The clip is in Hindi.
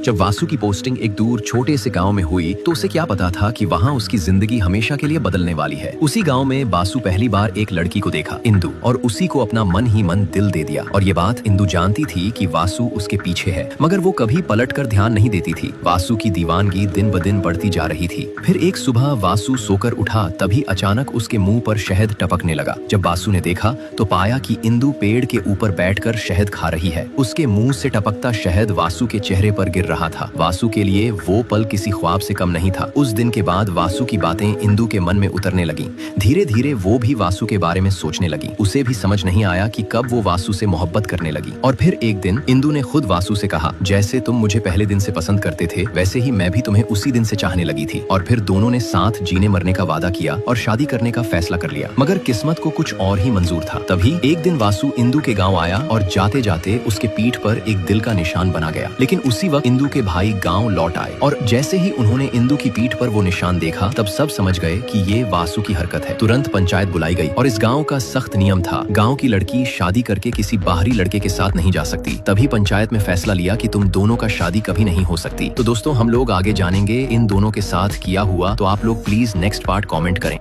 जब वासु की पोस्टिंग एक दूर छोटे से गांव में हुई तो उसे क्या पता था कि वहां उसकी जिंदगी हमेशा के लिए बदलने वाली है। उसी गांव में वासु पहली बार एक लड़की को देखा, इंदु, और उसी को अपना मन ही मन दिल दे दिया। और ये बात इंदु जानती थी कि वासु उसके पीछे है, मगर वो कभी पलट कर ध्यान नहीं देती थी। वासु की दीवानगी दिन ब दिन बढ़ती जा रही थी। फिर एक सुबह वासु सोकर उठा, तभी अचानक उसके मुंह पर शहद टपकने लगा। जब वासु ने देखा तो पाया कि इंदु पेड़ के ऊपर बैठकर शहद खा रही है। उसके मुंह से टपकता शहद वासु के चेहरे पर गिर रहा था। वासु के लिए वो पल किसी ख्वाब से कम नहीं था। उस दिन के बाद वासु की बातें इंदु के मन में उतरने लगीं। धीरे धीरे वो भी वासु के बारे में सोचने लगी। उसे भी समझ नहीं आया कि कब वो वासु से मोहब्बत करने लगी। और फिर एक दिन इंदु ने खुद वासु से कहा, जैसे तुम मुझे पहले दिन से पसंद करते थे, वैसे ही मैं भी तुम्हें उसी दिन से चाहने लगी थी। और फिर दोनों ने साथ जीने मरने का वादा किया और शादी करने का फैसला कर लिया। मगर किस्मत को कुछ और ही मंजूर था। तभी एक दिन वासु इंदु के गाँव आया और जाते जाते उसके पीठ पर एक दिल का निशान बना गया। लेकिन उसी वक्त इंदु के भाई गांव लौट आए और जैसे ही उन्होंने इंदु की पीठ पर वो निशान देखा, तब सब समझ गए कि ये वासु की हरकत है। तुरंत पंचायत बुलाई गई और इस गांव का सख्त नियम था, गांव की लड़की शादी करके किसी बाहरी लड़के के साथ नहीं जा सकती। तभी पंचायत में फैसला लिया कि तुम दोनों का शादी कभी नहीं हो सकती। तो दोस्तों, हम लोग आगे जानेंगे इन दोनों के साथ किया हुआ। तो आप लोग प्लीज नेक्स्ट पार्ट कॉमेंट करें।